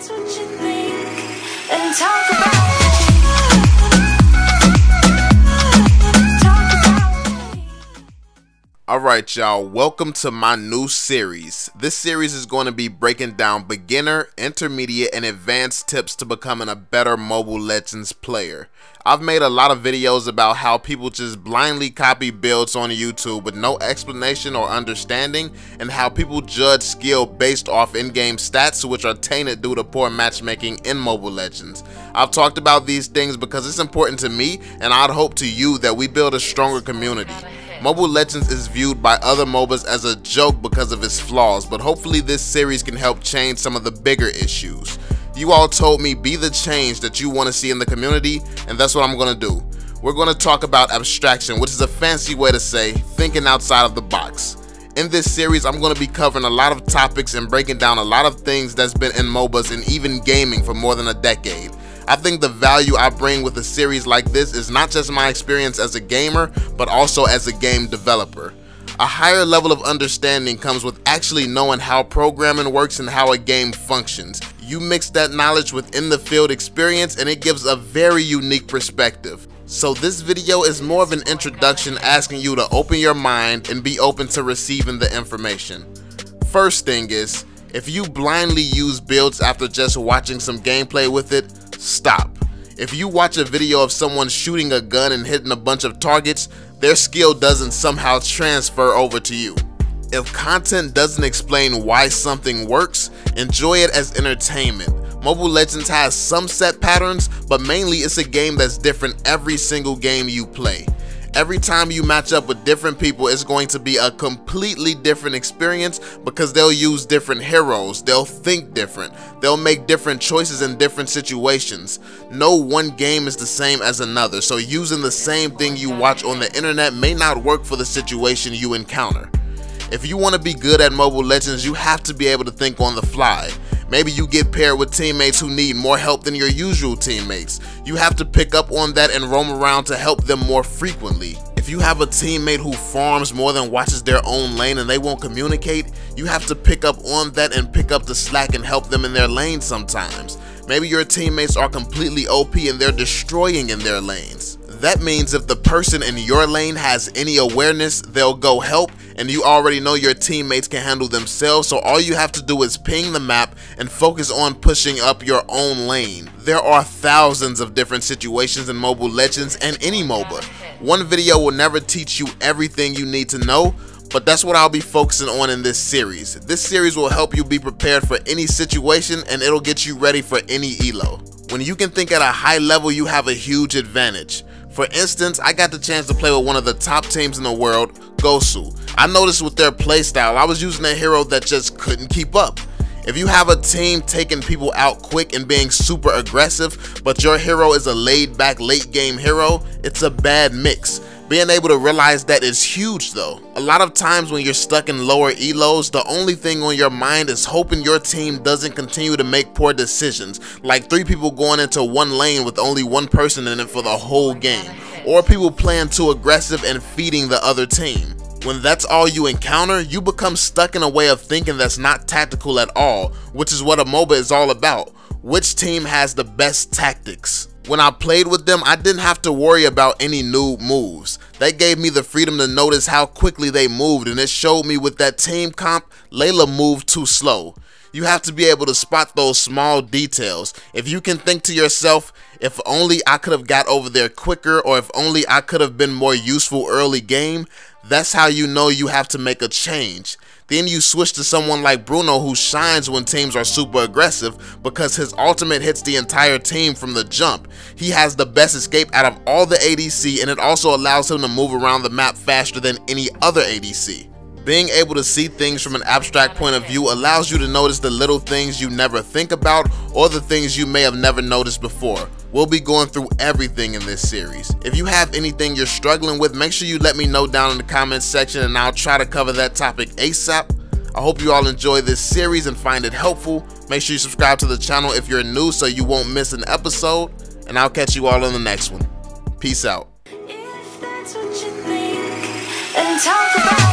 that's what you think, then talk about me. Alright y'all, welcome to my new series. This series is going to be breaking down beginner, intermediate, and advanced tips to becoming a better Mobile Legends player. I've made a lot of videos about how people just blindly copy builds on YouTube with no explanation or understanding, and how people judge skill based off in-game stats which are tainted due to poor matchmaking in Mobile Legends. I've talked about these things because it's important to me, and I'd hope to you that we build a stronger community. Mobile Legends is viewed by other MOBAs as a joke because of its flaws, but hopefully this series can help change some of the bigger issues. You all told me be the change that you want to see in the community, and that's what I'm going to do. We're going to talk about abstraction, which is a fancy way to say thinking outside of the box. In this series, I'm going to be covering a lot of topics and breaking down a lot of things that's been in MOBAs and even gaming for more than a decade. I think the value I bring with a series like this is not just my experience as a gamer, but also as a game developer. A higher level of understanding comes with actually knowing how programming works and how a game functions. You mix that knowledge with in the field experience and it gives a very unique perspective. So this video is more of an introduction, asking you to open your mind and be open to receiving the information. First thing is, if you blindly use builds after just watching some gameplay with it, stop. If you watch a video of someone shooting a gun and hitting a bunch of targets, their skill doesn't somehow transfer over to you. If content doesn't explain why something works, enjoy it as entertainment. Mobile Legends has some set patterns, but mainly it's a game that's different every single game you play. Every time you match up with different people, it's going to be a completely different experience because they'll use different heroes, they'll think different, they'll make different choices in different situations. No one game is the same as another, so using the same thing you watch on the internet may not work for the situation you encounter. If you want to be good at Mobile Legends, you have to be able to think on the fly. Maybe you get paired with teammates who need more help than your usual teammates. You have to pick up on that and roam around to help them more frequently. If you have a teammate who farms more than watches their own lane and they won't communicate, you have to pick up on that and pick up the slack and help them in their lane sometimes. Maybe your teammates are completely OP and they're destroying in their lanes. That means if the person in your lane has any awareness, they'll go help, and you already know your teammates can handle themselves, so all you have to do is ping the map and focus on pushing up your own lane. There are thousands of different situations in Mobile Legends and any MOBA. One video will never teach you everything you need to know, but that's what I'll be focusing on in this series. This series will help you be prepared for any situation, and it'll get you ready for any elo. When you can think at a high level, you have a huge advantage. For instance, I got the chance to play with one of the top teams in the world, Gosu. I noticed with their playstyle, I was using a hero that just couldn't keep up. If you have a team taking people out quick and being super aggressive, but your hero is a laid-back late-game hero, it's a bad mix. Being able to realize that is huge though. A lot of times when you're stuck in lower elos, the only thing on your mind is hoping your team doesn't continue to make poor decisions, like 3 people going into one lane with only one person in it for the whole game, or people playing too aggressive and feeding the other team. When that's all you encounter, you become stuck in a way of thinking that's not tactical at all, which is what a MOBA is all about. Which team has the best tactics? When I played with them, I didn't have to worry about any new moves. They gave me the freedom to notice how quickly they moved, and it showed me with that team comp, Layla moved too slow. You have to be able to spot those small details. If you can think to yourself, if only I could have got over there quicker, or if only I could have been more useful early game, that's how you know you have to make a change. Then you switch to someone like Bruno, who shines when teams are super aggressive because his ultimate hits the entire team from the jump. He has the best escape out of all the ADC, and it also allows him to move around the map faster than any other ADC. Being able to see things from an abstract point of view allows you to notice the little things you never think about or the things you may have never noticed before. We'll be going through everything in this series. If you have anything you're struggling with, make sure you let me know down in the comments section and I'll try to cover that topic ASAP. I hope you all enjoy this series and find it helpful. Make sure you subscribe to the channel if you're new so you won't miss an episode, and I'll catch you all in the next one. Peace out. If that's what you think, then talk about